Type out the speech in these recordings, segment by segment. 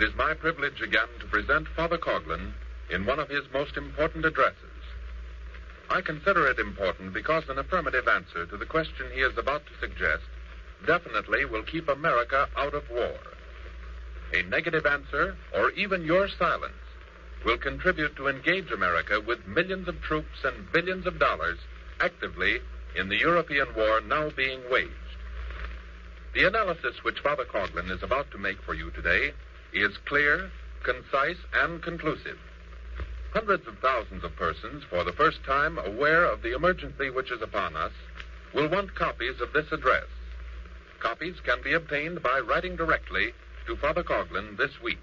It is my privilege again to present Father Coughlin in one of his most important addresses. I consider it important because an affirmative answer to the question he is about to suggest definitely will keep America out of war. A negative answer, or even your silence, will contribute to engage America with millions of troops and billions of dollars actively in the European war now being waged. The analysis which Father Coughlin is about to make for you today is clear, concise, and conclusive. Hundreds of thousands of persons, for the first time aware of the emergency which is upon us, will want copies of this address. Copies can be obtained by writing directly to Father Coughlin this week.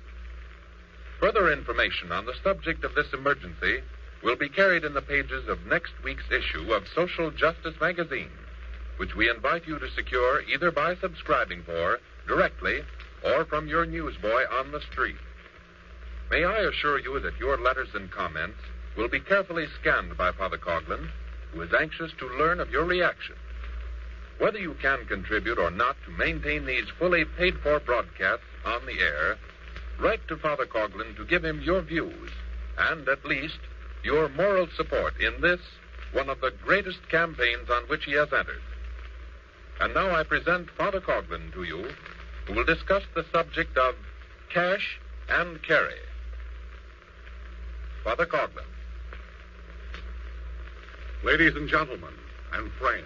Further information on the subject of this emergency will be carried in the pages of next week's issue of Social Justice magazine, which we invite you to secure either by subscribing for directly or from your newsboy on the street. May I assure you that your letters and comments will be carefully scanned by Father Coughlin, who is anxious to learn of your reaction. Whether you can contribute or not to maintain these fully paid-for broadcasts on the air, write to Father Coughlin to give him your views and, at least, your moral support in this, one of the greatest campaigns on which he has entered. And now I present Father Coughlin to you, who will discuss the subject of cash and carry. Father Coughlin. Ladies and gentlemen and friends,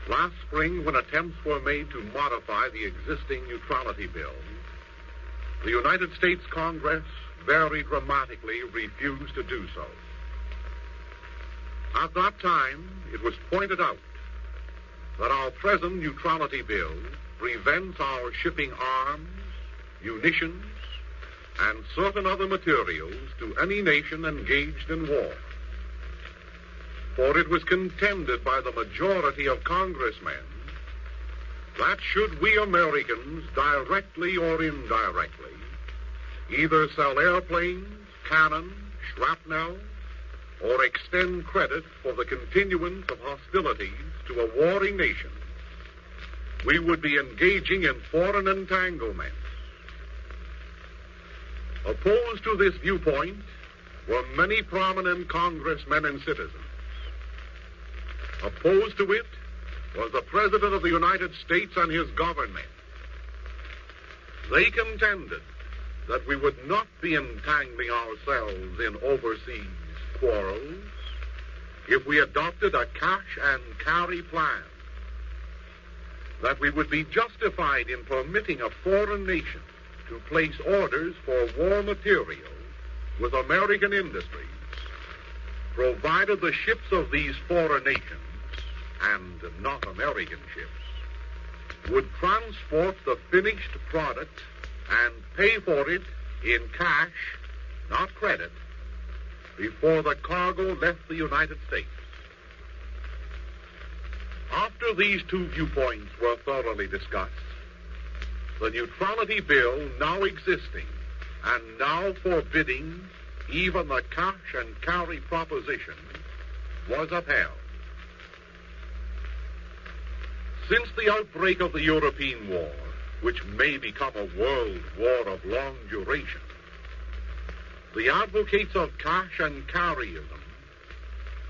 last spring, when attempts were made to modify the existing neutrality bill, the United States Congress very dramatically refused to do so. At that time, it was pointed out that our present neutrality bill prevents our shipping arms, munitions, and certain other materials to any nation engaged in war. For it was contended by the majority of congressmen that should we Americans, directly or indirectly, either sell airplanes, cannon, shrapnel, or extend credit for the continuance of hostilities to a warring nation, we would be engaging in foreign entanglements. Opposed to this viewpoint were many prominent congressmen and citizens. Opposed to it was the President of the United States and his government. They contended that we would not be entangling ourselves in overseas quarrels if we adopted a cash and carry plan, that we would be justified in permitting a foreign nation to place orders for war material with American industries, provided the ships of these foreign nations, and not American ships, would transport the finished product and pay for it in cash, not credit, before the cargo left the United States. After these two viewpoints were thoroughly discussed, the neutrality bill now existing and now forbidding even the cash and carry proposition was upheld. Since the outbreak of the European War, which may become a world war of long duration, the advocates of cash and carryism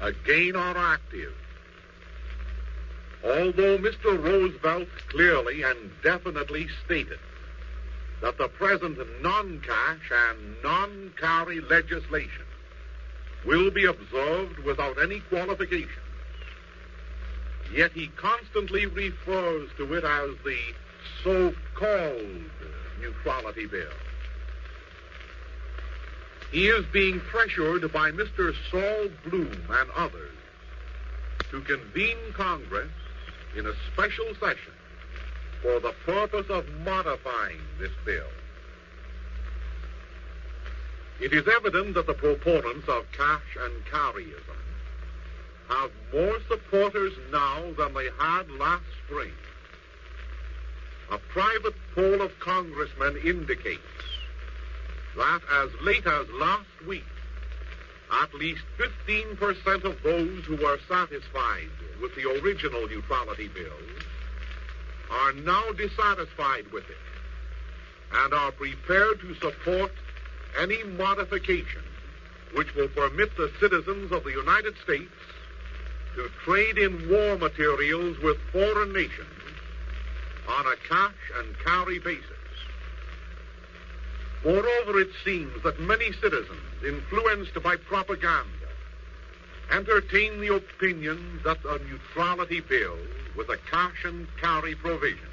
again are active. Although Mr. Roosevelt clearly and definitely stated that the present non-cash and non-carry legislation will be observed without any qualification, yet he constantly refers to it as the so-called neutrality bill. He is being pressured by Mr. Saul Bloom and others to convene Congress in a special session for the purpose of modifying this bill. It is evident that the proponents of cash and carryism have more supporters now than they had last spring. A private poll of congressmen indicates that as late as last week, at least 15% of those who were satisfied with the original neutrality bill are now dissatisfied with it. and are prepared to support any modification which will permit the citizens of the United States to trade in war materials with foreign nations on a cash and carry basis. Moreover, it seems that many citizens, influenced by propaganda, entertain the opinion that a neutrality bill with a cash and carry provision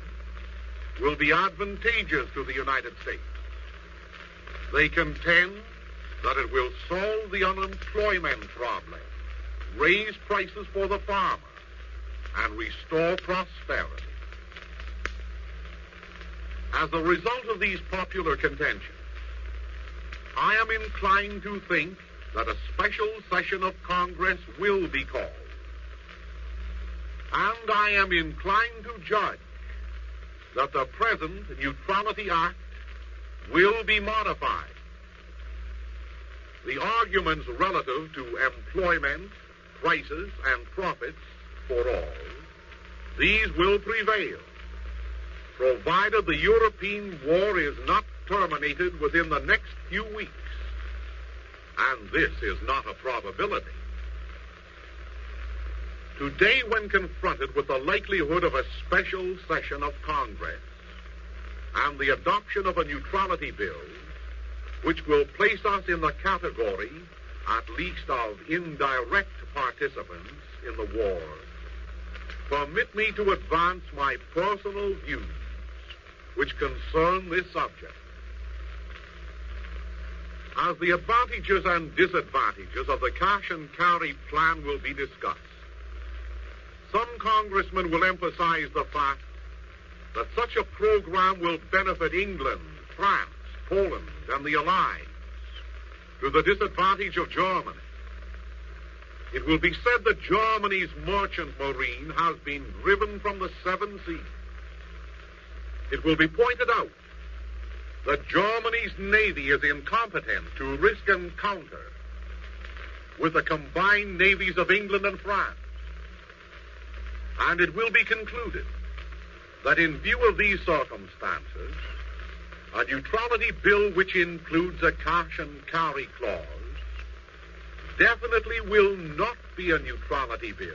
will be advantageous to the United States. They contend that it will solve the unemployment problem, raise prices for the farmer, and restore prosperity. As a result of these popular contentions, I am inclined to think that a special session of Congress will be called. And I am inclined to judge that the present Neutrality Act will be modified. The arguments relative to employment, prices, and profits for all, these will prevail, provided the European war is not terminated within the next few weeks. And this is not a probability. Today, when confronted with the likelihood of a special session of Congress and the adoption of a neutrality bill, which will place us in the category, at least, of indirect participants in the war, permit me to advance my personal views which concern this subject. As the advantages and disadvantages of the cash and carry plan will be discussed, some congressmen will emphasize the fact that such a program will benefit England, France, Poland, and the Allies to the disadvantage of Germany. It will be said that Germany's merchant marine has been driven from the seven seas. It will be pointed out that Germany's navy is incompetent to risk encounter with the combined navies of England and France. And it will be concluded that in view of these circumstances, a neutrality bill which includes a cash and carry clause definitely will not be a neutrality bill,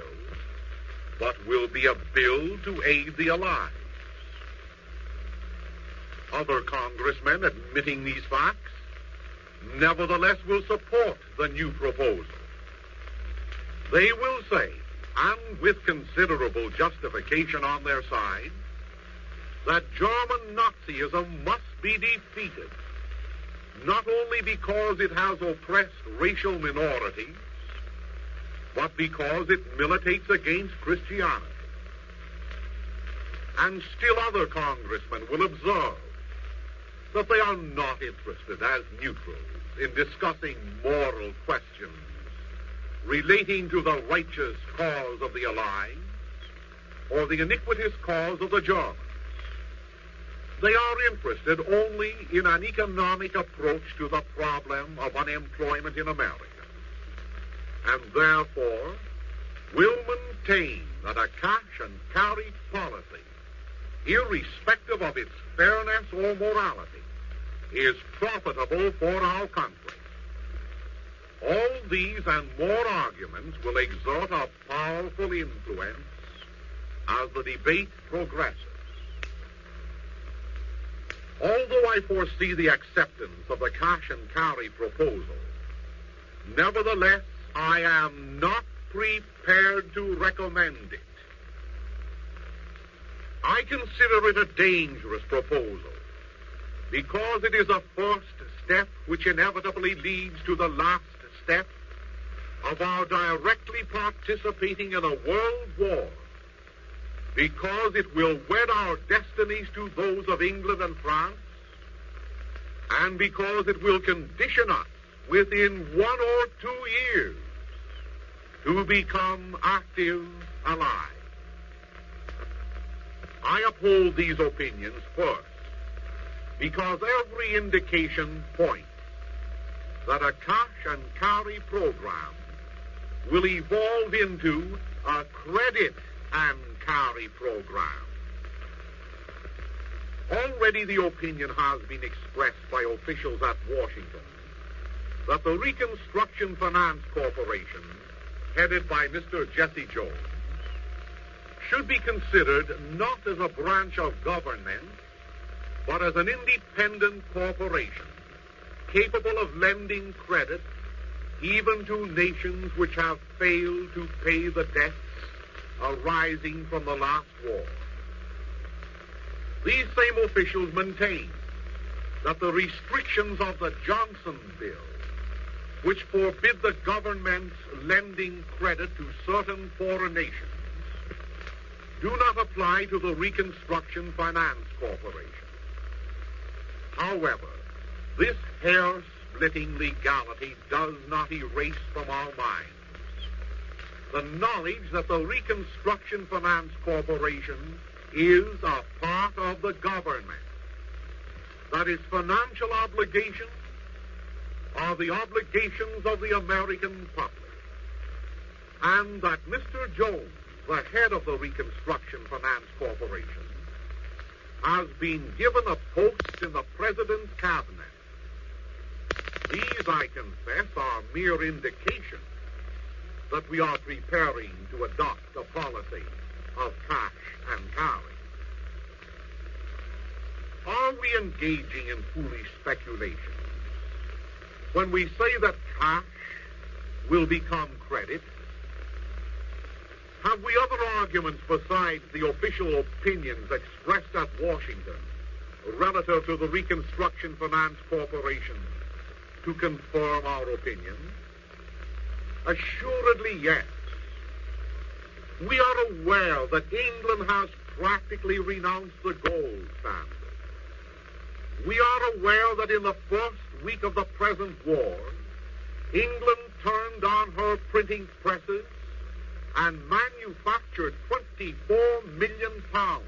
but will be a bill to aid the Allies. Other congressmen admitting these facts nevertheless will support the new proposal. They will say, and with considerable justification on their side, that German Nazism must be defeated, not only because it has oppressed racial minorities, but because it militates against Christianity. And still other congressmen will observe that they are not interested as neutrals in discussing moral questions relating to the righteous cause of the Allies or the iniquitous cause of the Germans. They are interested only in an economic approach to the problem of unemployment in America, and therefore will maintain that a cash and carry policy, irrespective of its fairness or morality, is profitable for our country. All these and more arguments will exert a powerful influence as the debate progresses. Although I foresee the acceptance of the cash and carry proposal, nevertheless, I am not prepared to recommend it. I consider it a dangerous proposal because it is a first step which inevitably leads to the last step of our directly participating in a world war, because it will wed our destinies to those of England and France, and because it will condition us within 1 or 2 years to become active allies. I uphold these opinions first because every indication points that a cash and carry program will evolve into a credit and carry program. Already the opinion has been expressed by officials at Washington that the Reconstruction Finance Corporation, headed by Mr. Jesse Jones, should be considered not as a branch of government, but as an independent corporation capable of lending credit even to nations which have failed to pay the debts arising from the last war. These same officials maintain that the restrictions of the Johnson Bill, which forbid the government's lending credit to certain foreign nations, do not apply to the Reconstruction Finance Corporation. However, this hair-splitting legality does not erase from our minds the knowledge that the Reconstruction Finance Corporation is a part of the government, that its financial obligations are the obligations of the American public, and that Mr. Jones, the head of the Reconstruction Finance Corporation, has been given a post in the President's cabinet. These, I confess, are mere indications that we are preparing to adopt a policy of cash and carry. Are we engaging in foolish speculation when we say that cash will become credit? Have we other arguments besides the official opinions expressed at Washington relative to the Reconstruction Finance Corporation to confirm our opinion? Assuredly, yes. We are aware that England has practically renounced the gold standard. We are aware that in the first week of the present war, England turned on her printing presses and manufactured 24 million pounds,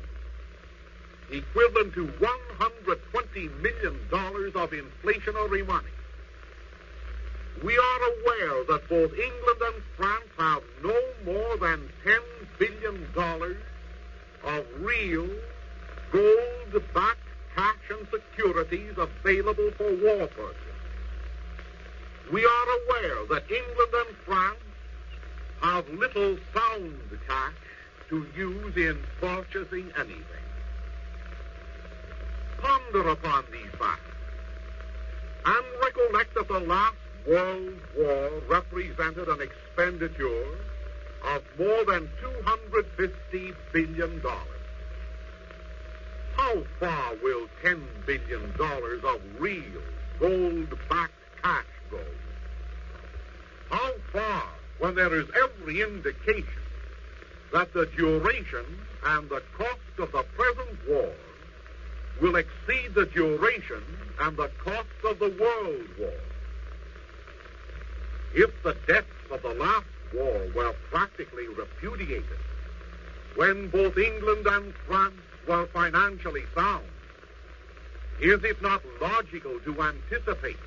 equivalent to $120 million of inflationary money. We are aware that both England and France have no more than $10 billion of real gold-backed cash and securities available for war purposes. We are aware that England and France have little sound cash to use in purchasing anything. Ponder upon these facts and recollect that the last World War represented an expenditure of more than $250 billion. How far will $10 billion of real gold-backed cash go? How far, when there is every indication that the duration and the cost of the present war will exceed the duration and the cost of the World War? If the debts of the last war were practically repudiated, when both England and France were financially sound, is it not logical to anticipate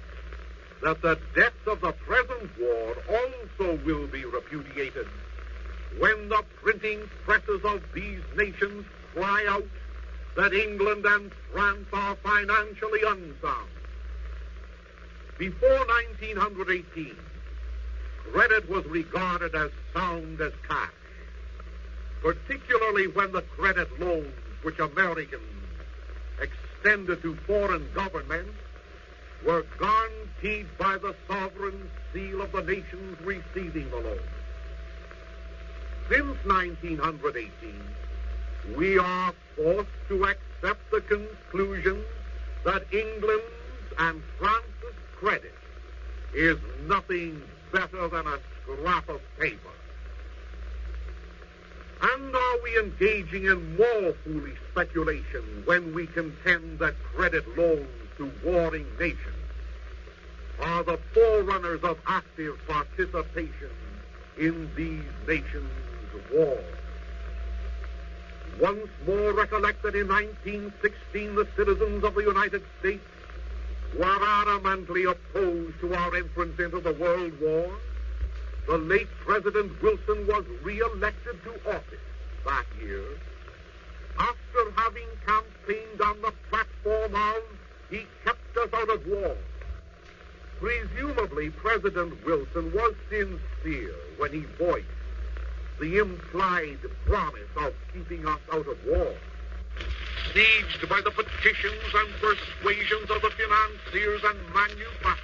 that the debts of the present war also will be repudiated when the printing presses of these nations cry out that England and France are financially unsound? Before 1918, credit was regarded as sound as cash, particularly when the credit loans which Americans extended to foreign governments were guaranteed by the sovereign seal of the nations receiving the loan. Since 1918, we are forced to accept the conclusion that England's and France's credit is nothing better than a scrap of paper. And are we engaging in more foolish speculation when we contend that credit loans to warring nations are the forerunners of active participation in these nations' wars? Once more recollect that in 1916 the citizens of the United States were adamantly opposed to our entrance into the World War. The late President Wilson was re-elected to office that year, after having campaigned on the platform of "He kept us out of war." Presumably, President Wilson was sincere when he voiced the implied promise of keeping us out of war. Sieged by the petitions and persuasions of the financiers and manufacturers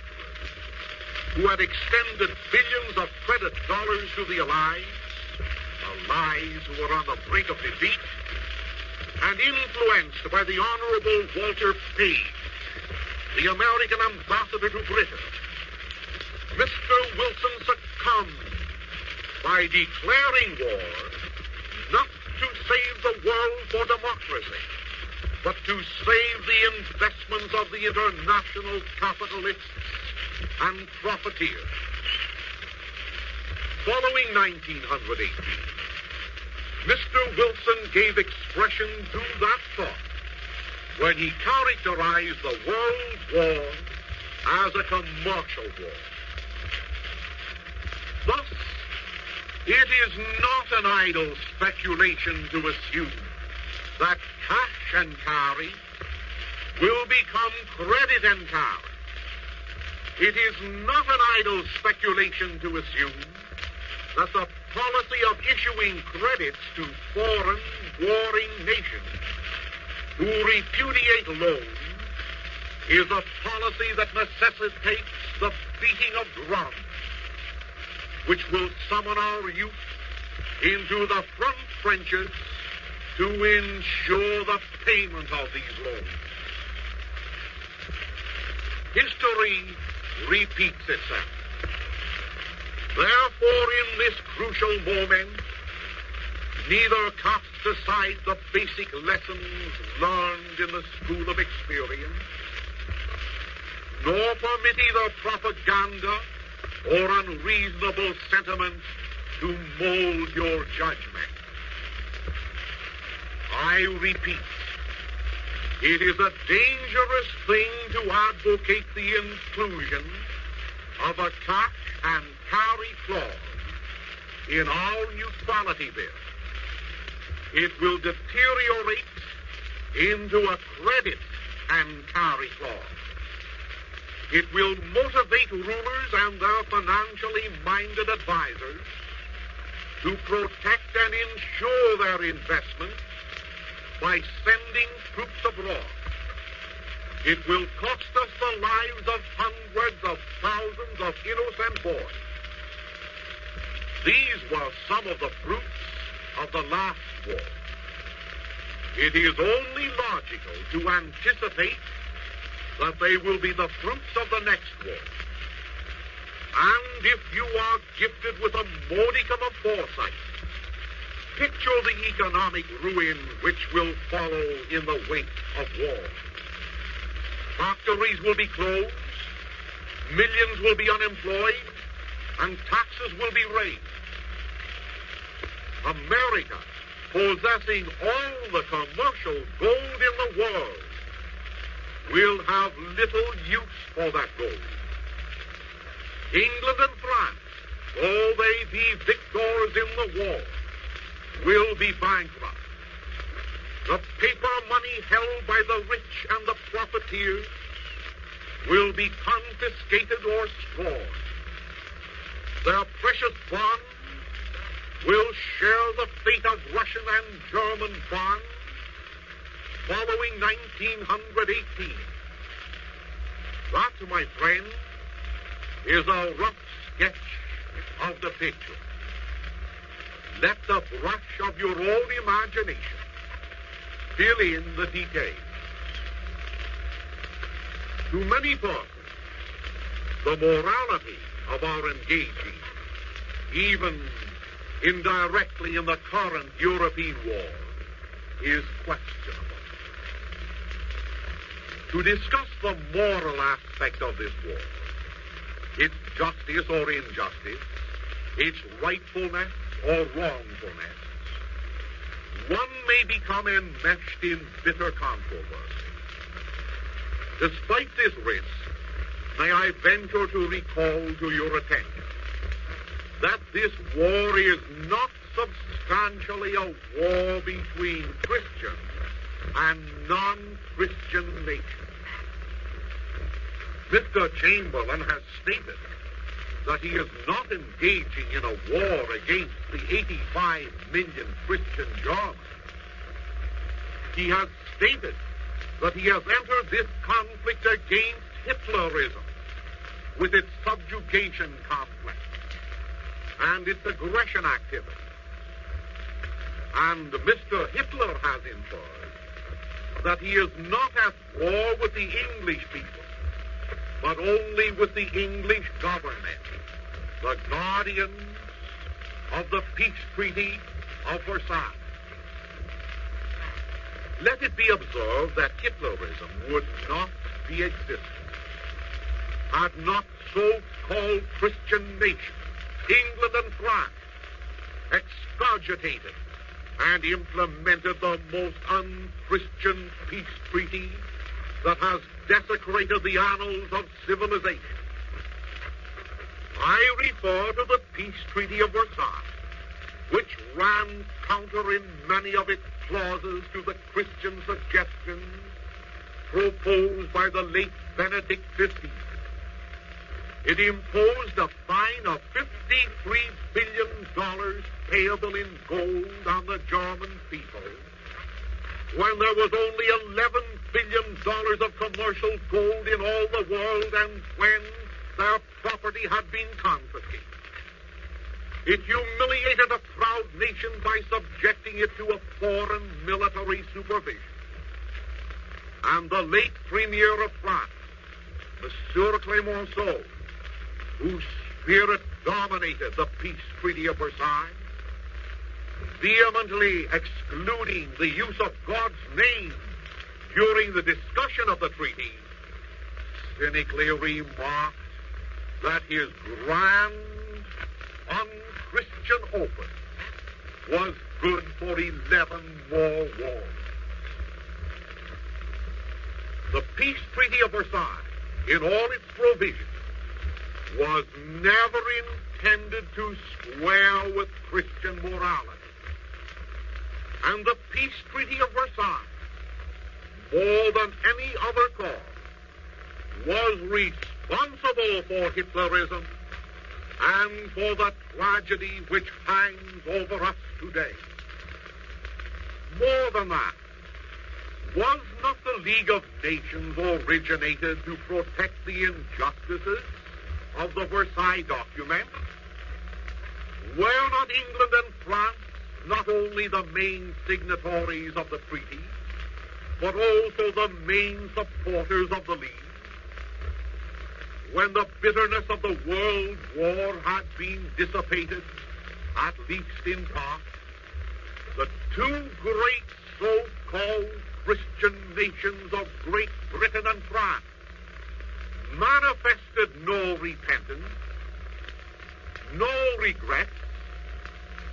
who had extended billions of credit dollars to the Allies who were on the brink of defeat, and influenced by the Honorable Walter Page, the American ambassador to Britain, Mr. Wilson succumbed by declaring war, not to save the world for democracy, but to save the investments of the international capitalists and profiteers. Following 1918, Mr. Wilson gave expression to that thought when he characterized the World War as a commercial war. Thus, it is not an idle speculation to assume that cash and carry will become credit and carry. It is not an idle speculation to assume that the policy of issuing credits to foreign warring nations who repudiate loans is a policy that necessitates the beating of drums, which will summon our youth into the front trenches to ensure the payment of these loans. History repeats itself. Therefore, in this crucial moment, neither cast aside the basic lessons learned in the school of experience, nor permit either propaganda or unreasonable sentiment to mold your judgment. I repeat, it is a dangerous thing to advocate the inclusion of a cash and carry clause in our neutrality bill. It will deteriorate into a credit and carry clause. It will motivate rulers and their financially minded advisors to protect and insure their investments by sending troops abroad. It will cost us the lives of hundreds of thousands of innocent boys. These were some of the fruits of the last war. It is only logical to anticipate that they will be the fruits of the next war. And if you are gifted with a modicum of foresight, picture the economic ruin which will follow in the wake of war. Factories will be closed, millions will be unemployed, and taxes will be raised. America, possessing all the commercial gold in the world, will have little use for that gold. England and France, though they be victors in the war, will be bankrupt. The paper money held by the rich and the profiteers will be confiscated or stored. Their precious bonds will share the fate of Russian and German bonds following 1918. That, my friend, is a rough sketch of the picture. Let the brush of your own imagination fill in the details. To many persons, the morality of our engaging, even indirectly in the current European war, is questionable. To discuss the moral aspect of this war, its justice or injustice, its rightfulness or wrongfulness, one may become enmeshed in bitter controversy. Despite this risk, may I venture to recall to your attention that this war is not substantially a war between Christians and non-Christian nations. Mr. Chamberlain has stated that he is not engaging in a war against the 85 million Christian Germans. He has stated that he has entered this conflict against Hitlerism with its subjugation complex and its aggression activity. And Mr. Hitler has inferred that he is not at war with the English people, but only with the English government, the guardians of the peace treaty of Versailles. Let it be observed that Hitlerism would not be existent had not so-called Christian nations, England and France, excogitated and implemented the most unchristian peace treaty that has desecrated the annals of civilization. I refer to the Peace Treaty of Versailles, which ran counter in many of its clauses to the Christian suggestions proposed by the late Benedict XV. It imposed a fine of $53 billion payable in gold on the German people, when there was only $11 billion of commercial gold in all the world and when their property had been confiscated. It humiliated a proud nation by subjecting it to a foreign military supervision. And the late Premier of France, Monsieur Clemenceau, whose spirit dominated the Peace Treaty of Versailles, vehemently excluding the use of God's name during the discussion of the treaty, cynically remarked that his grand, unchristian opus was good for 11 more wars. The Peace Treaty of Versailles, in all its provisions, was never intended to square with Christian morality. And the Peace Treaty of Versailles, more than any other cause, was responsible for Hitlerism and for the tragedy which hangs over us today. More than that, was not the League of Nations originated to protect the injustices of the Versailles document? Were not England and France not only the main signatories of the treaty, but also the main supporters of the League? When the bitterness of the World War had been dissipated, at least in part, the two great so-called Christian nations of Great Britain and France manifested no repentance, no regrets,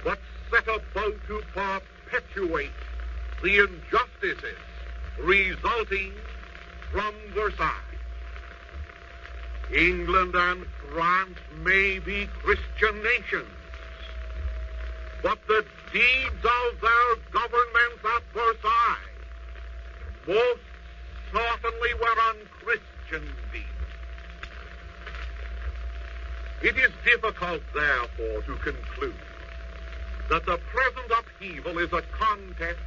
but set about to perpetuate the injustices resulting from Versailles. England and France may be Christian nations, but the deeds of their governments at Versailles most certainly were unchristian deeds. It is difficult, therefore, to conclude that the present upheaval is a contest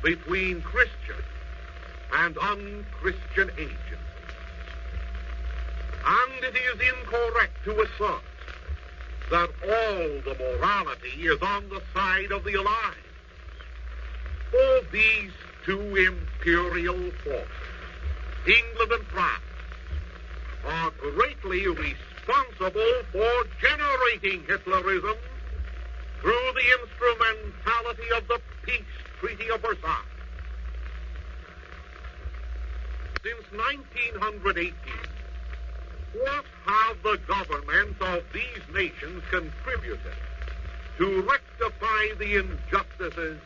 between Christian and unchristian agents. And it is incorrect to assert that all the morality is on the side of the Allies. For these two imperial forces, England and France, are greatly responsible for generating Hitlerism through the instrumentality of the Peace Treaty of Versailles. Since 1918, what have the governments of these nations contributed to rectify the injustices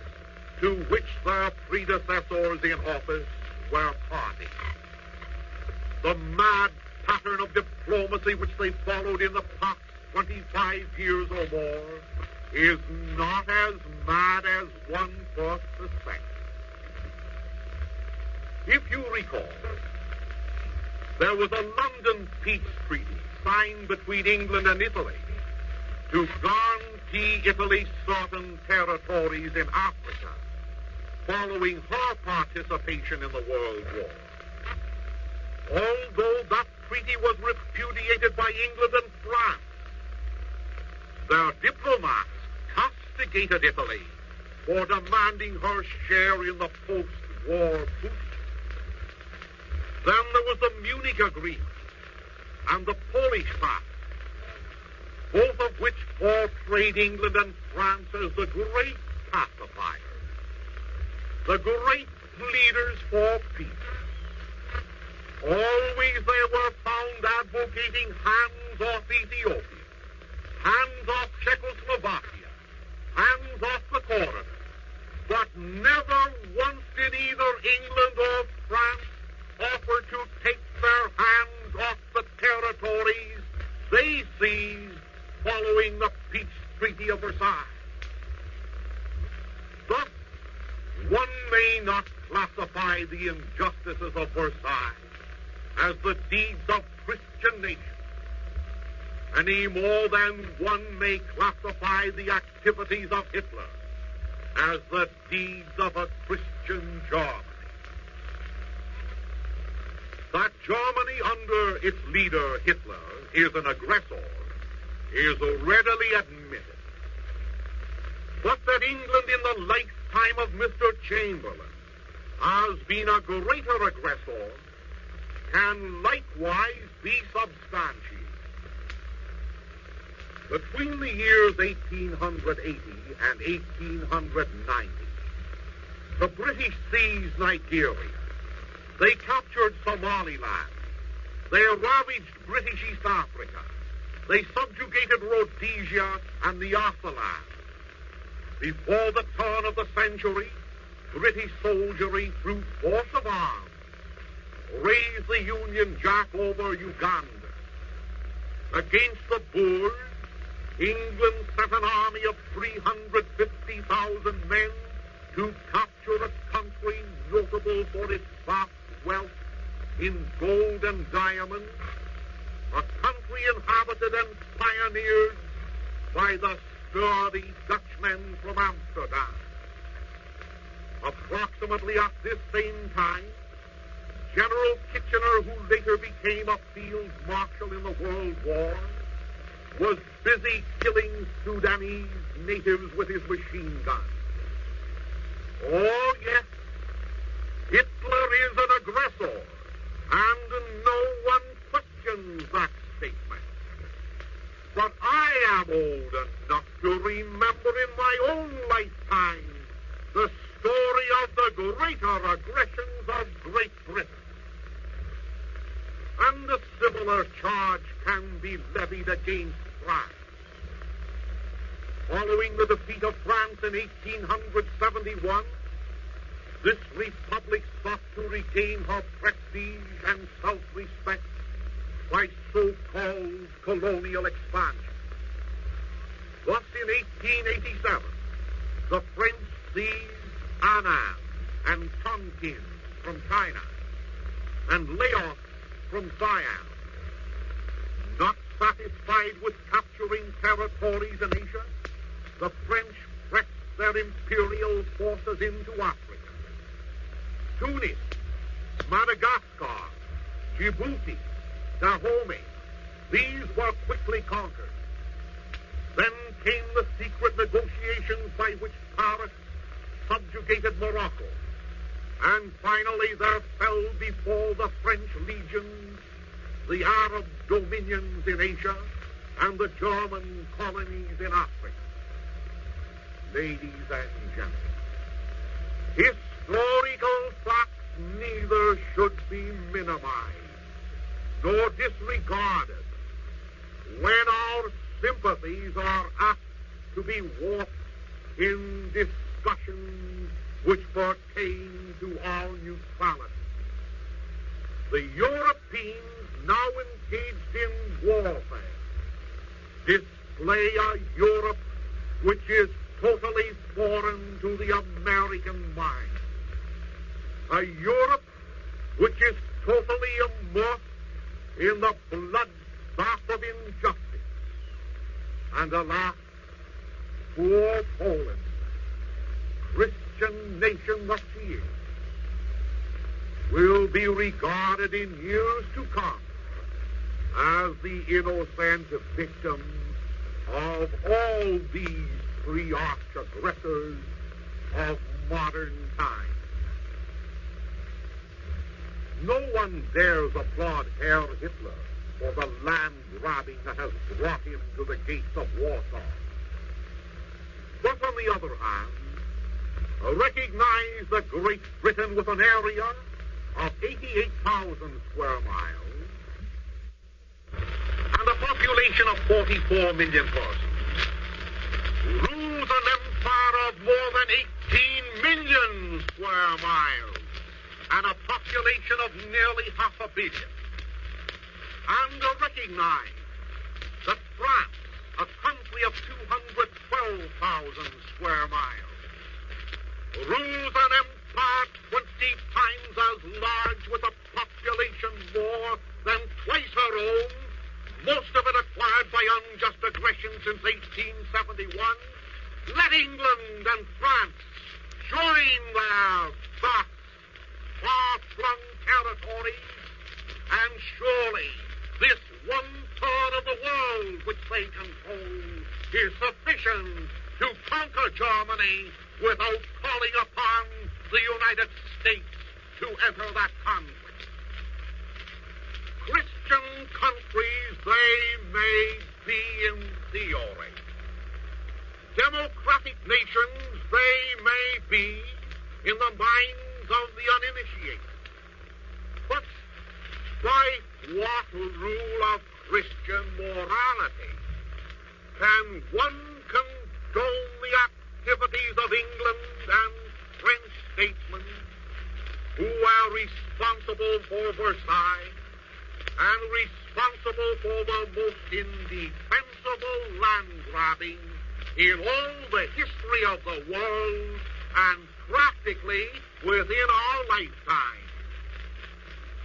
to which their predecessors in office were parties? The mad pattern of diplomacy which they followed in the past 25 years or more is not as mad as one first suspects. If you recall, there was a London peace treaty signed between England and Italy to guarantee Italy certain territories in Africa following her participation in the World War. Although that treaty was repudiated by England and France, their diplomats castigated Italy for demanding her share in the post-war booty. Then there was the Munich Agreement and the Polish Pact, both of which portrayed England and France as the great pacifiers, the great leaders for peace. Always they were found advocating hands off Ethiopia, hands off Czechoslovakia, hands off the corridor, but never once did either England or France offer to take their hands off the territories they seized following the peace treaty of Versailles. Thus, one may not classify the injustices of Versailles as the deeds of Christian nations, any more than one may classify the activities of Hitler as the deeds of a Christian Germany. That Germany under its leader Hitler is an aggressor is readily admitted. But that England in the lifetime of Mr. Chamberlain has been a greater aggressor can likewise be substantiated. Between the years 1880 and 1890, the British seized Nigeria. They captured Somaliland. They ravaged British East Africa. They subjugated Rhodesia and the Ottoland. Before the turn of the century, British soldiery, through force of arms, raised the Union Jack over Uganda. Against the Boers, England sent an army of 350,000 men to capture a country notable for its vast wealth in gold and diamonds, a country inhabited and pioneered by the sturdy Dutchmen from Amsterdam. Approximately at this same time, General Kitchener, who later became a field marshal in the World War, was busy killing Sudanese natives with his machine gun. Oh, yes, Hitler is an aggressor, and no one questions that statement. But I am old enough to remember in my own lifetime the story of the greater aggressions of Great Britain. And a similar charge can be levied against France. Following the defeat of France in 1871, this republic sought to regain her prestige and self-respect by so-called colonial expansion. Thus, in 1887, the French seized Annan and Tonkin from China and Laos from Siam. Not satisfied with capturing territories in Asia, the French pressed their imperial forces into Africa. Tunis, Madagascar, Djibouti, Dahomey, these were quickly conquered. Then came the secret negotiations by which Paris subjugated Morocco. And finally there fell before the French legions the Arab dominions in Asia and the German colonies in Africa. Ladies and gentlemen, historical facts neither should be minimized nor disregarded when our sympathies are apt to be warped in discussions which pertain to our neutrality. The Europeans now engaged in warfare display a Europe which is totally foreign to the American mind. A Europe which is totally immersed in the bloodbath of injustice. And alas, poor Poland, Christian nation that she is, will be regarded in years to come as the innocent victims of all these three arch-aggressors of modern times. No one dares applaud Herr Hitler for the land-grabbing that has brought him to the gates of Warsaw. But on the other hand, recognize that Great Britain, with an area of 88,000 square miles and a population of 44 million persons, rules an empire of more than 18 million square miles and a population of nearly 500 million. And recognize that France, a country of 212,000 square miles, rules an empire 20 times as large with a population more than twice her own, most of it acquired by unjust aggression since 1871. Let England and France join their vast, far-flung territories, and surely this 1/3 of the world which they control is sufficient to conquer Germany without calling upon the United States to enter that conflict. Christian countries they may be in theory. Democratic nations they may be in the minds of the uninitiated. But by what rule of Christian morality can one condone the activities of England and French statesmen who are responsible for Versailles and responsible for the most indefensible land grabbing in all the history of the world and practically within our lifetime?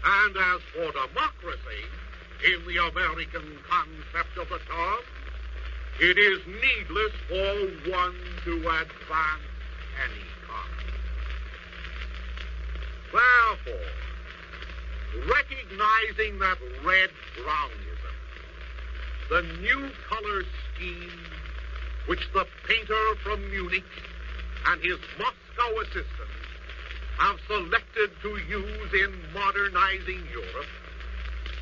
And as for democracy, in the American concept of the term, it is needless for one to advance any kind. Therefore, recognizing that red-brownism, the new color scheme which the painter from Munich and his Moscow assistant have selected to use in modernizing Europe,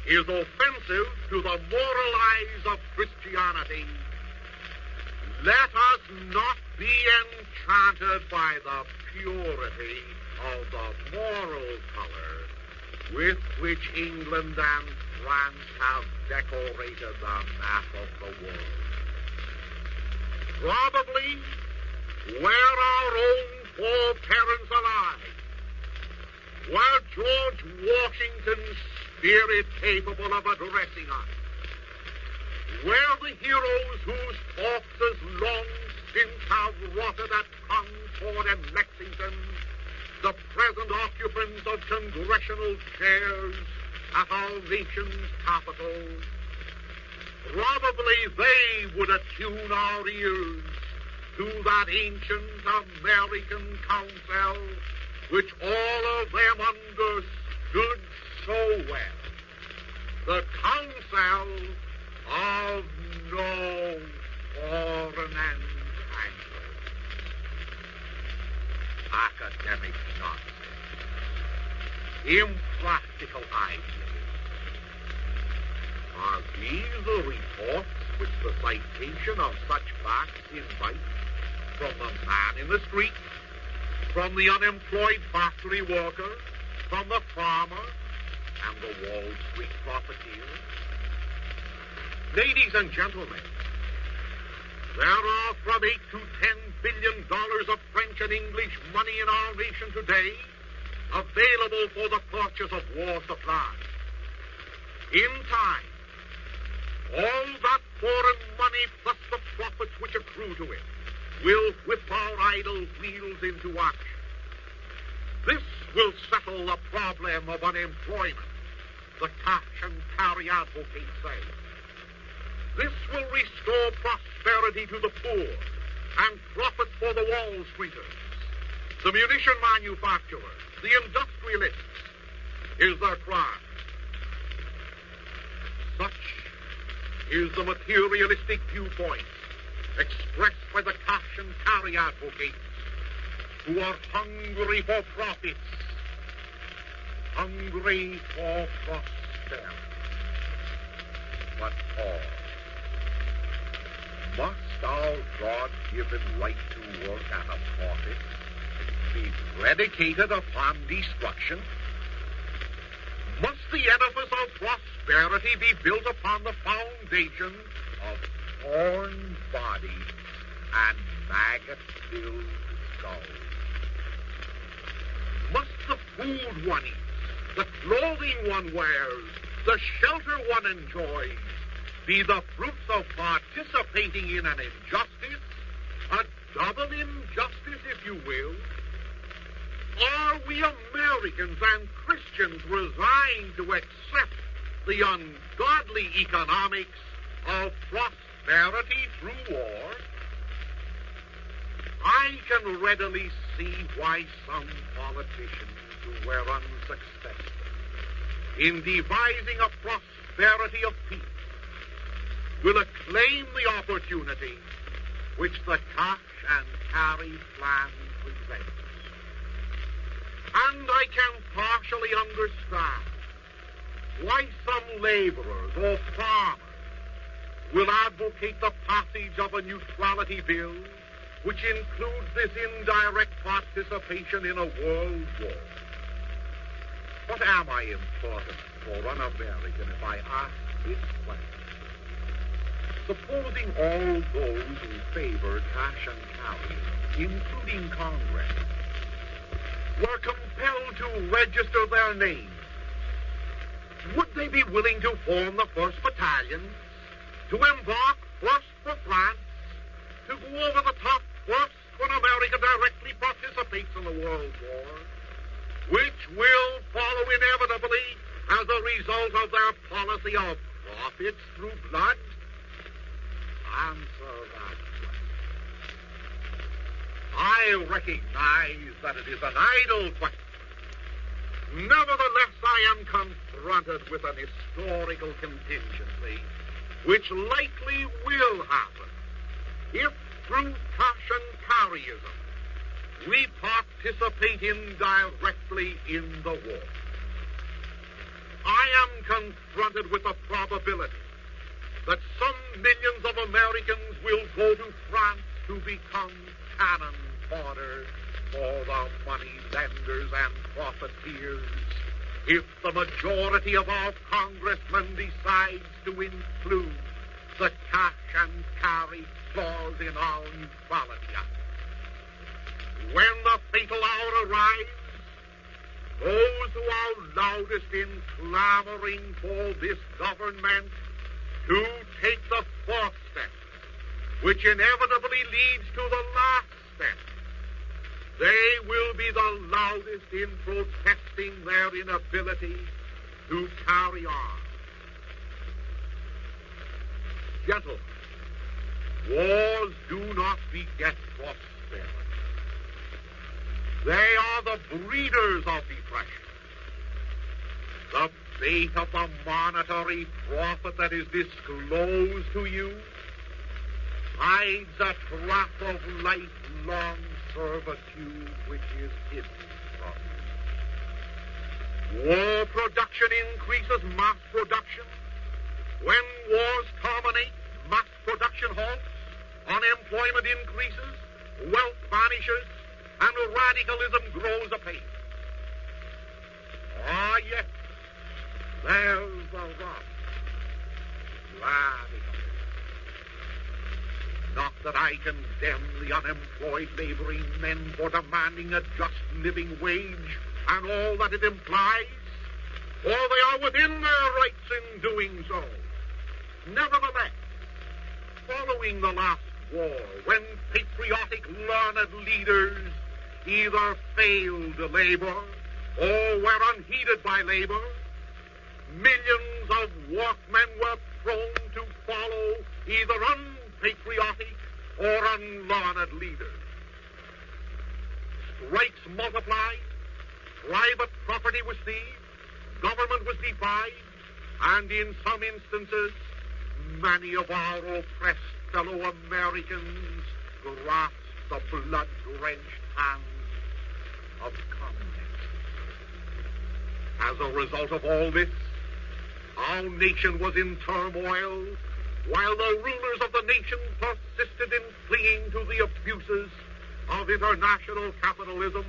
is offensive to the moral eyes of Christianity. Let us not be enchanted by the purity of the moral color with which England and France have decorated the map of the world. Probably, were our own foreparents alive, were George Washington's spirit capable of addressing us, were the heroes whose corpses long since have rotted at Concord and Lexington the present occupants of congressional chairs at our nation's capital, probably they would attune our ears to that ancient American council which all of them understood so well, the council of no foreign entanglement. Academic nonsense, impractical ideas. Are these the reports which the citation of such facts invites from the man in the street, from the unemployed factory worker, from the farmer, and the Wall Street profiteer? Ladies and gentlemen, there are from $8 to $10 billion of French and English money in our nation today available for the purchase of war supplies. In time, all that foreign money plus the profits which accrue to it will whip our idle wheels into action. This will settle the problem of unemployment, the cash and carry advocates say. This will restore prosperity to the poor and profit for the Wall Streeters, the munition manufacturers, the industrialists. Is their cry. Such is the materialistic viewpoint expressed by the cash and carry advocates who are hungry for profits, hungry for prosperity. But Paul, must our God-given right to work and a profit be predicated upon destruction? Must the edifice of prosperity be built upon the foundation of torn bodies and maggot-filled skulls? Must the food one eats, the clothing one wears, the shelter one enjoys, be the fruits of participating in an injustice, a double injustice, if you will? Are we Americans and Christians resigned to accept the ungodly economics of prosperity through war? I can readily see why some politicians who were unsuccessful in devising a prosperity of peace will acclaim the opportunity which the cash and carry plan presents. And I can partially understand why some laborers or farmers will advocate the passage of a neutrality bill which includes this indirect participation in a world war. What am I important for an American if I ask this question? Supposing all those who favor cash and carry, including Congress, were compelled to register their names, would they be willing to form the 1st Battalion, to embark first for France, to go over the top first when America directly participates in the World War, which will follow inevitably as a result of their policy of profits through blood? Answer that question. I recognize that it is an idle question. Nevertheless, I am confronted with an historical contingency which likely will happen if, through cash and carryism, we participate indirectly in the war. I am confronted with the probability that some millions of Americans will go to France to become cannon fodder for the money lenders and profiteers if the majority of our congressmen decides to include the cash and carry clause in our Neutrality Act. When the fatal hour arrives, those who are loudest in clamoring for this government to take the 4th step, which inevitably leads to the last step, they will be the loudest in protesting their inability to carry on. Gentlemen, wars do not beget prosperity. They are the breeders of depression. The bait of the monetary profit that is disclosed to you hides a trap of lifelong servitude which is hidden from you. War production increases mass production. When wars culminate, mass production halts, unemployment increases, wealth vanishes, and radicalism grows apace. Ah, yes, there's the rub. Radicalism. Not that I condemn the unemployed laboring men for demanding a just living wage and all that it implies, for they are within their rights in doing so. Nevertheless, following the last war, when patriotic learned leaders either failed labor or were unheeded by labor, millions of workmen were prone to follow either unpatriotic or unlearned leaders. Strikes multiplied, private property was seized, government was defied, and in some instances, many of our oppressed fellow Americans grasped the blood-drenched hands of communists. As a result of all this, our nation was in turmoil, while the rulers of the nation persisted in clinging to the abuses of international capitalism,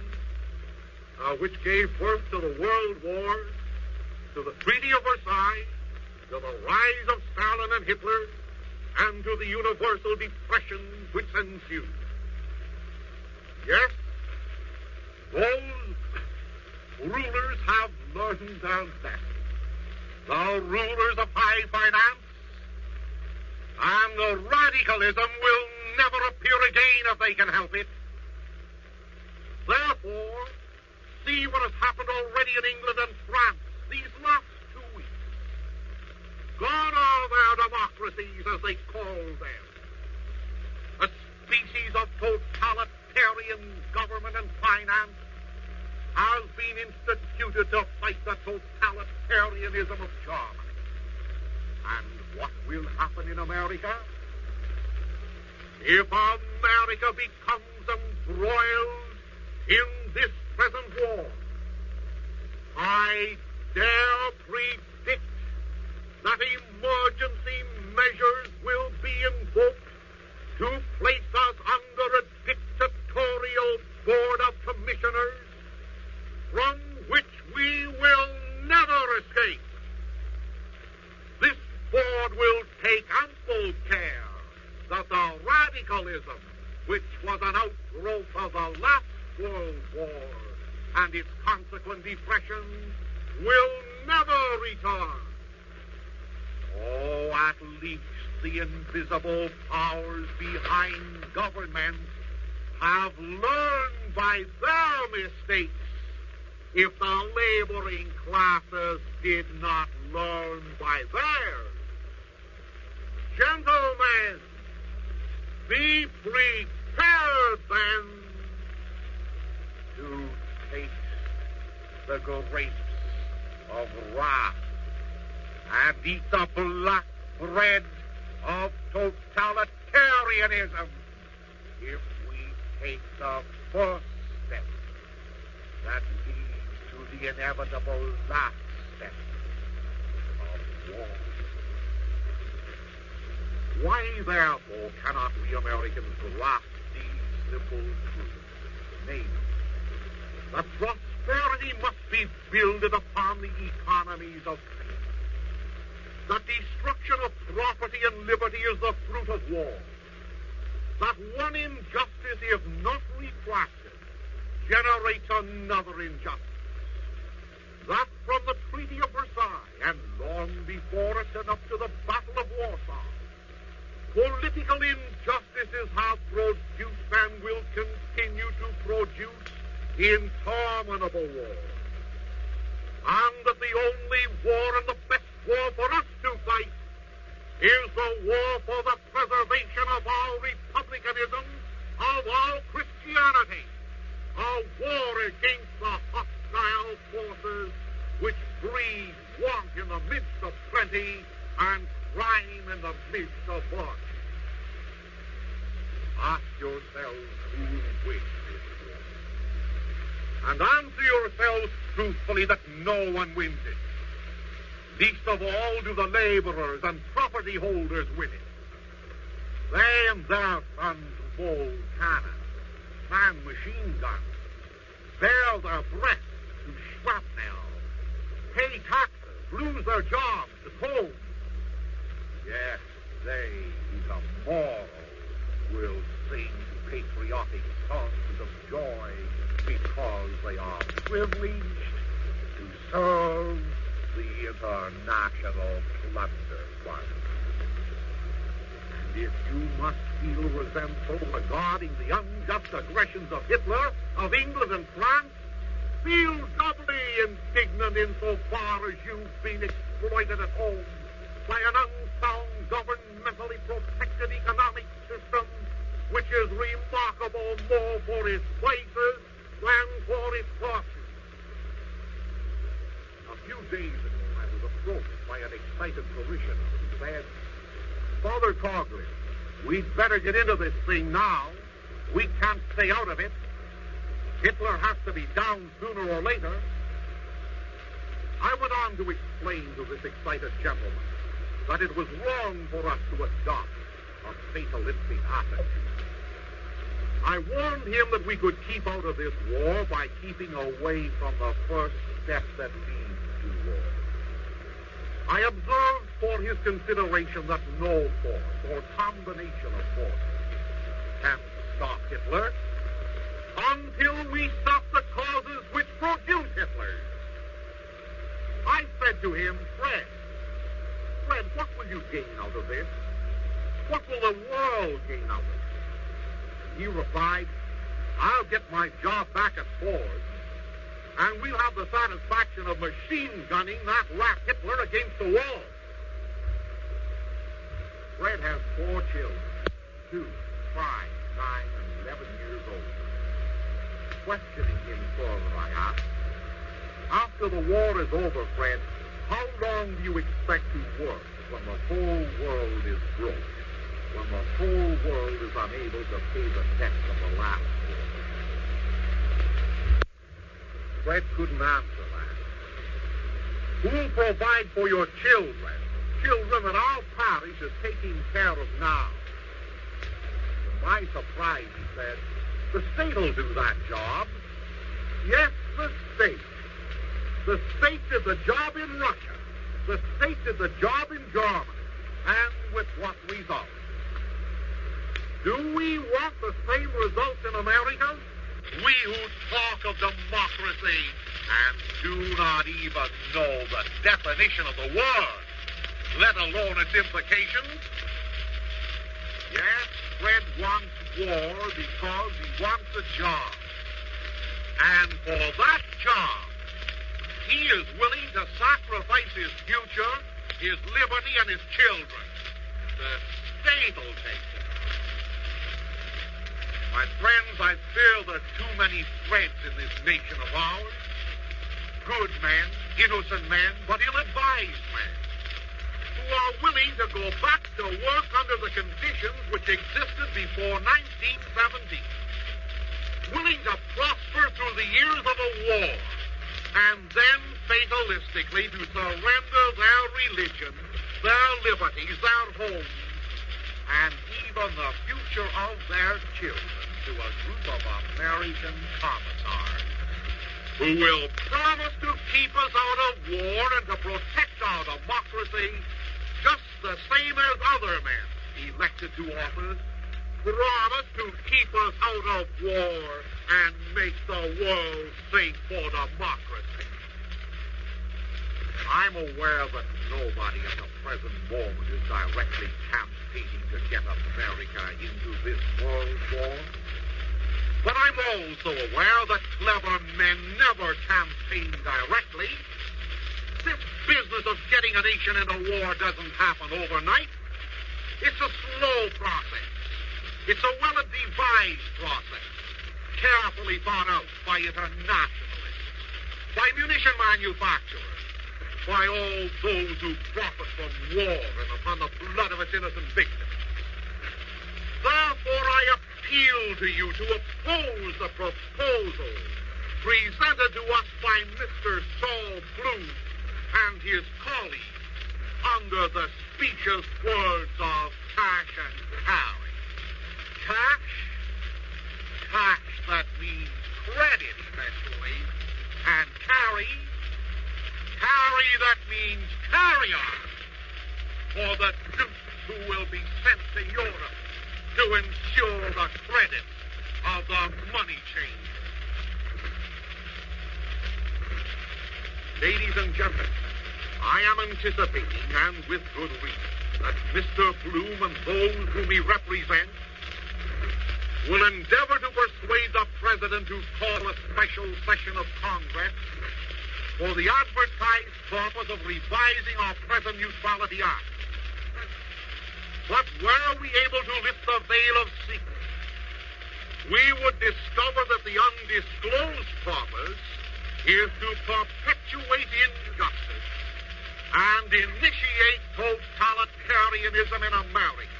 which gave birth to the World Wars, to the Treaty of Versailles, to the rise of Stalin and Hitler, and to the universal depression which ensued. Yes, those rulers have learned their lesson. The rulers of high finance and the radicalism will never appear again if they can help it. Therefore, see what has happened already in England and France these last 2 weeks. Gone are their democracies, as they call them. A species of totalitarian government and finance has been instituted to fight the totalitarianism of Germany. And what will happen in America? If America becomes embroiled in this present war, I dare predict that emergency measures will be invoked to place us under a dictatorial board of commissioners from which we will never escape. This board will take ample care that the radicalism, which was an outgrowth of the last World War and its consequent depression, will never return. Oh, at least the invisible powers behind government have learned by their mistakes, if the laboring classes did not learn by theirs. Gentlemen, be prepared then to taste the grapes of wrath and eat the black bread of totalitarianism if we take the first step that leads to the inevitable last step of war. Why, therefore, cannot we Americans grasp these simple truths? Namely, that prosperity must be builded upon the economies of trade. That destruction of property and liberty is the fruit of war. That one injustice, if not retracted, generates another injustice. That from the Treaty of Versailles and long before it and up to the Battle of Warsaw, political injustices have produced and will continue to produce interminable war. And that the only war and the best war for us to fight is the war for the preservation of our republicanism, of our Christianity, a war against the hostile forces which breed want in the midst of plenty and crime in the midst of want. Ask yourselves who wins this war, and answer yourselves truthfully that no one wins it. Least of all do the laborers and property holders win it. They and their sons mold cannons, man machine guns, bear their breath to shrapnel, pay taxes, lose their jobs to home. Yes, they, tomorrow, will sing patriotic songs of joy because they are privileged to serve the international plunder fund. if you must feel resentful regarding the unjust aggressions of Hitler, of England and France, feel doubly indignant insofar as you've been exploited at home by an unsound, governmentally protected economic system which is remarkable more for its vices than for its virtues. A few days ago, I was approached by an excited parishioner who said, "Father Coughlin, we'd better get into this thing now. We can't stay out of it. Hitler has to be down sooner or later." I went on to explain to this excited gentleman that it was wrong for us to adopt a fatalistic attitude. I warned him that we could keep out of this war by keeping away from the first step that leads to war. I observed for his consideration that no force or combination of forces can stop Hitler until we stop the causes which produce Hitler. I said to him, Fred, what will you gain out of this? What will the world gain out of it? He replied, I'll get my job back at Ford, and we'll have the satisfaction of machine gunning that rat Hitler against the wall. Fred has 4 children, 2, 5, 9, and 11 years old. Questioning him further, I asked, after the war is over, Fred, how long do you expect to work when the whole world is broke? When the whole world is unable to pay the debts of the last war? Fred couldn't answer that. Who'll provide for your children? Children that our parish is taking care of now. To my surprise, he said, the state will do that job. Yes, the state. The state did the job in Russia. The state did the job in Germany. And with what result? Do we want the same results in America? We who talk of democracy and do not even know the definition of the word, let alone its implications? Yes, Fred wants war because he wants a job. And for that job, he is willing to sacrifice his future, his liberty, and his children. The state will take it. My friends, I fear there are too many threads in this nation of ours. Good men, innocent men, but ill-advised men, who are willing to go back to work under the conditions which existed before 1917. Willing to prosper through the years of a war, and then fatalistically to surrender their religion, their liberties, their homes, and even the future of their children to a group of American commissars who will promise to keep us out of war and to protect our democracy just the same as other men elected to office promise to keep us out of war and make the world safe for democracy. I'm aware that nobody at the present moment is directly campaigning to get America into this world war. But I'm also aware that clever men never campaign directly. This business of getting a nation into war doesn't happen overnight. It's a slow process. It's a well-devised process, carefully thought out by internationalists, by munition manufacturers, by all those who profit from war and upon the blood of its innocent victims. Therefore, I appeal to you to oppose the proposal presented to us by Mr. Saul Bloom and his colleagues under the specious words of cash and carry. Cash? Cash that means credit, eventually. And carry? Carry that means carry on. For the dupes who will be sent to Europe to ensure the credit of the money changer. Ladies and gentlemen, I am anticipating, and with good reason, that Mr. Bloom and those whom he represents will endeavor to persuade the President to call a special session of Congress for the advertised purpose of revising our present Neutrality Act. But were we able to lift the veil of secret, we would discover that the undisclosed purpose is to perpetuate injustice and initiate totalitarianism in America.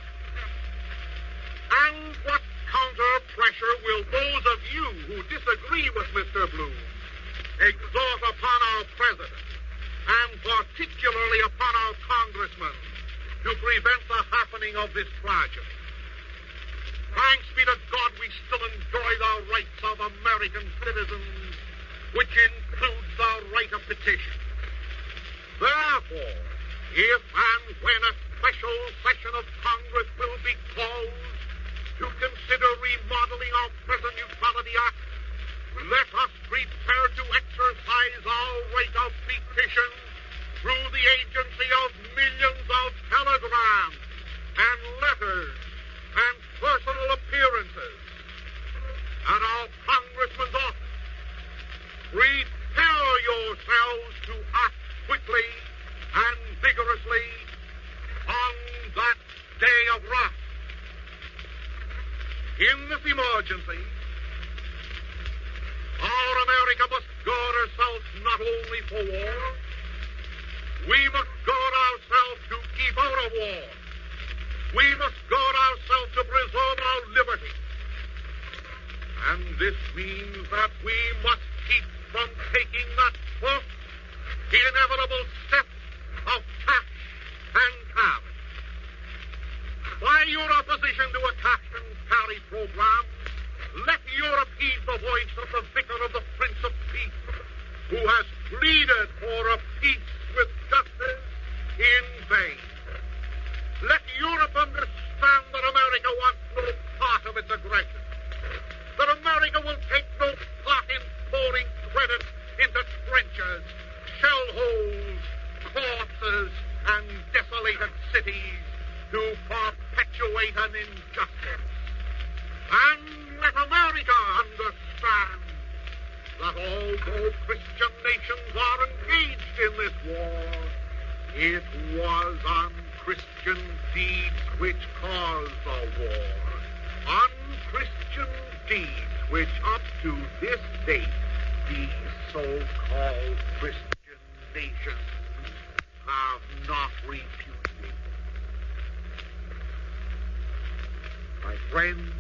And what counter-pressure will those of you who disagree with Mr. Bloom exert upon our President, and particularly upon our congressmen, to prevent the happening of this tragedy? Thanks be to God, we still enjoy the rights of American citizens, which includes the right of petition. Therefore, if and when a special session of Congress will be called to consider remodeling our present Neutrality Act, let us prepare to exercise our right of petition through the agency of millions of telegrams and letters and personal appearances at our congressman's office. Prepare yourselves to act quickly and vigorously on that day of wrath. In this emergency, our America must guard herself not only for war, we must guard ourselves to keep out of war. We must guard ourselves to preserve our liberty. And this means that we must keep from taking that first inevitable step of cash and carry. By your opposition to a cash and carry program, let Europe heed the voice of the vicar of the Prince of Peace, who has pleaded for a peace with justice in vain. Let Europe understand that America wants no part of its aggression, that America will take no part in pouring credit into trenches, shell holes, corpses, and desolated cities to perpetuate an injustice. And let America understand that although Christian nations are engaged in this war, it was unchristian deeds which caused the war. Unchristian deeds which up to this date these so-called Christian nations have not repudiated. My friends,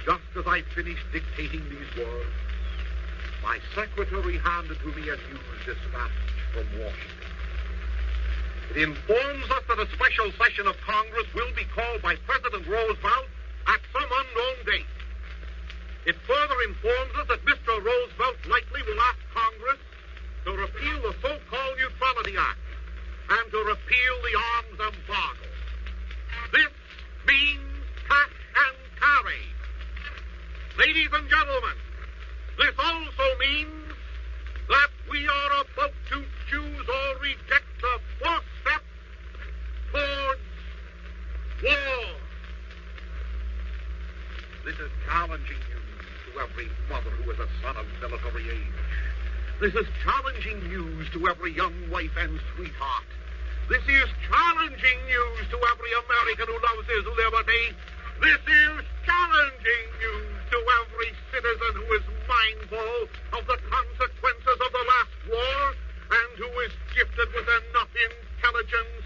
just as I finished dictating these words, my secretary handed to me a news dispatch from Washington. It informs us that a special session of Congress will be called by President Roosevelt at some unknown date. It further informs us that Mr. Roosevelt likely will ask Congress to repeal the so-called Neutrality Act and to repeal the arms embargo. This means cash and carry. Ladies and gentlemen, this also means that we are about to choose or reject the first step towards war. This is challenging news to every mother who is a son of military age. This is challenging news to every young wife and sweetheart. This is challenging news to every American who loves his liberty. This is challenging news to every citizen who is mindful of the consequences of the last war and who is gifted with enough intelligence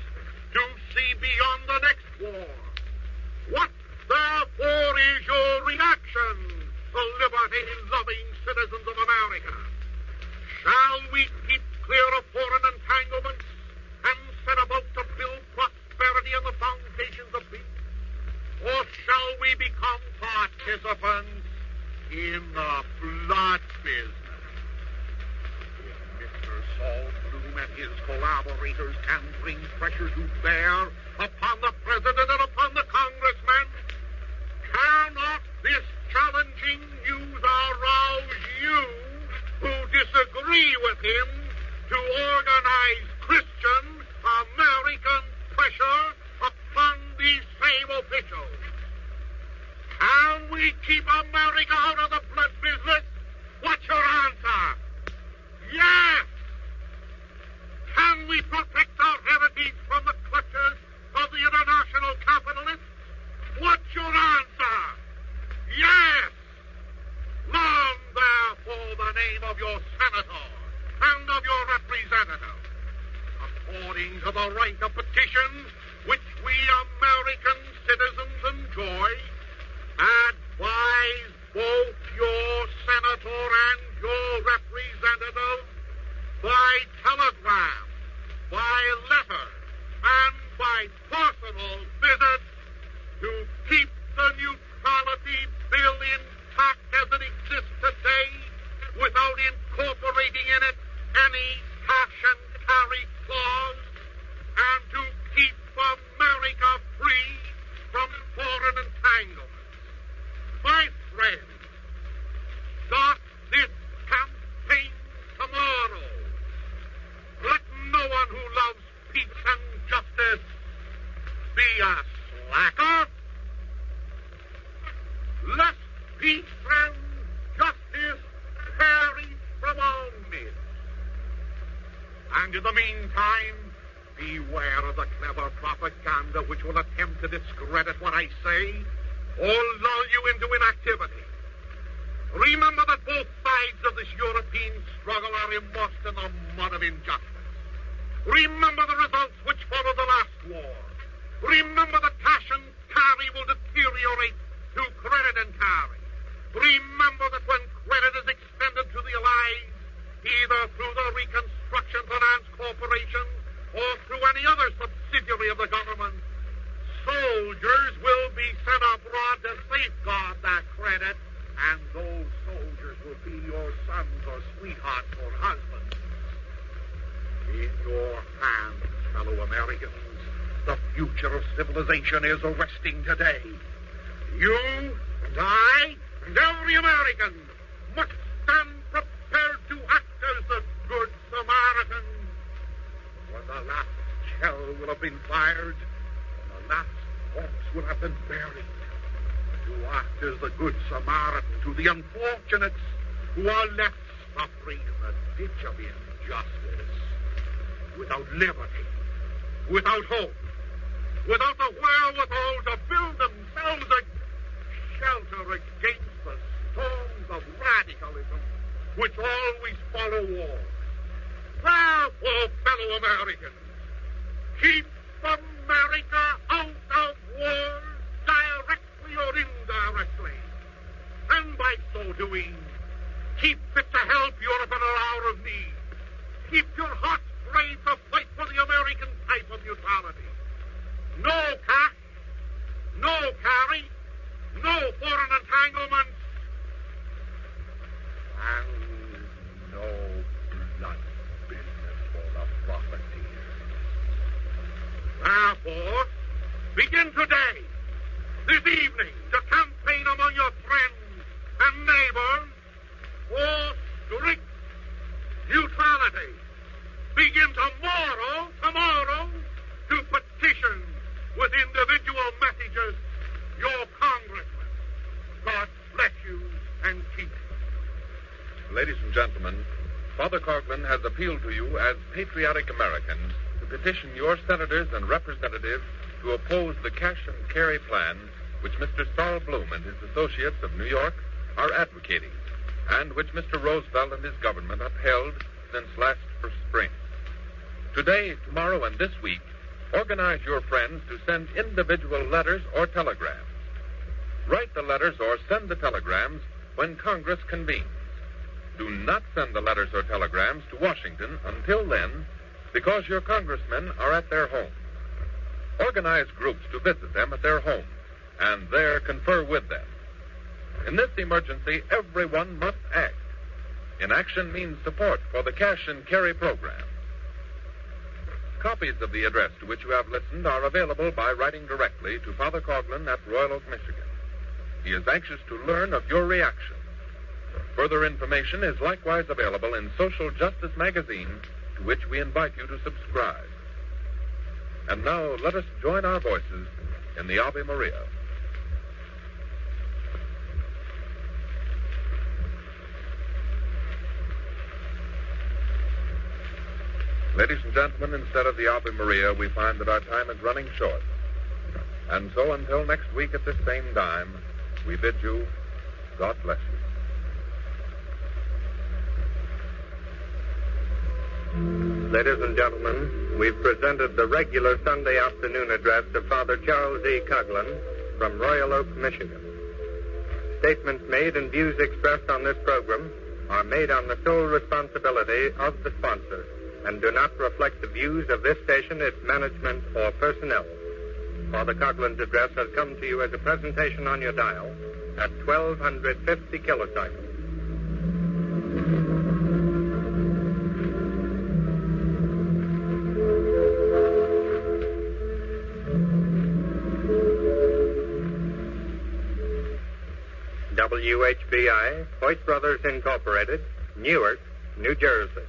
to see beyond the next war. What, therefore, is your reaction, liberty-loving citizens of America? Shall we keep clear of foreign entanglements and set about to build prosperity on the foundations of peace? Or shall we become participants in the blood business? If Mr. Saul Bloom and his collaborators can bring pressure to bear upon the President and upon the Congressmen, cannot this challenging news arouse you who disagree with him to organize Christian American pressure high officials. Can we keep America out of the blood business? What's your answer? Yes! Can we protect our heritage from the clutches of the international capitalists? What's your answer? Yes! Learn, therefore, the name of your senator and of your representative. According to the right of petition, which we American citizens enjoy, advise both your senator and your representative by telegram, by letter, and by personal visit to keep the neutrality bill intact as it exists today without incorporating in it any cash and carry clause, and to keep America free from foreign entanglements. My friends, start this campaign tomorrow. Let no one who loves peace and justice be a slacker. Let peace and justice perish from our midst. And in the meantime, beware of the clever propaganda which will attempt to discredit what I say or lull you into inactivity. Remember that both sides of this European struggle are immersed in the mud of injustice. Remember the results which followed the last war. Remember that cash and carry will deteriorate to credit and carry. Remember that when credit is extended to the Allies, either through the Reconstruction Finance Corporation or through any other subsidiary of the government, soldiers will be sent abroad to safeguard that credit, and those soldiers will be your sons or sweethearts or husbands. In your hands, fellow Americans, the future of civilization is resting today. You and I and every American must stand prepared to act as the Good Samaritan. When the last shell will have been fired, and the last corpse will have been buried, to act as the Good Samaritan to the unfortunates who are left suffering in the ditch of injustice, without liberty, without hope, without the wherewithal to build themselves a shelter against the storms of radicalism which always follow war. Therefore, fellow Americans, keep America out of war, directly or indirectly. And by so doing, keep fit to help Europe in her hour of need. Keep your hearts brave to fight for the American type of neutrality. No cash, no carry, no foreign entanglements, and no blood business for the profiteers. Therefore, begin today, this evening, to campaign among your friends and neighbors for strict neutrality. Begin tomorrow, to petition with individual messages your congressman. God bless you and keep you. Ladies and gentlemen, Father Coughlin has appealed to you as patriotic Americans to petition your senators and representatives to oppose the cash and carry plan which Mr. Saul Bloom and his associates of New York are advocating, and which Mr. Roosevelt and his government upheld since last spring. Today, tomorrow, and this week, organize your friends to send individual letters or telegrams. Write the letters or send the telegrams when Congress convenes. Do not send the letters or telegrams to Washington until then, because your congressmen are at their homes. Organize groups to visit them at their homes, and there confer with them. In this emergency, everyone must act. Inaction means support for the cash and carry program. Copies of the address to which you have listened are available by writing directly to Father Coughlin at Royal Oak, Michigan. He is anxious to learn of your reaction. Further information is likewise available in Social Justice magazine, to which we invite you to subscribe. And now let us join our voices in the Ave Maria. Ladies and gentlemen, instead of the Ave Maria, we find that our time is running short. And so until next week at this same time, we bid you God bless you. Ladies and gentlemen, we've presented the regular Sunday afternoon address of Father Charles E. Coughlin from Royal Oak, Michigan. Statements made and views expressed on this program are made on the sole responsibility of the sponsor and do not reflect the views of this station, its management, or personnel. Father Coughlin's address has come to you as a presentation on your dial at 1250 kilocycles. WHBI, Hoyt Brothers Incorporated, Newark, New Jersey.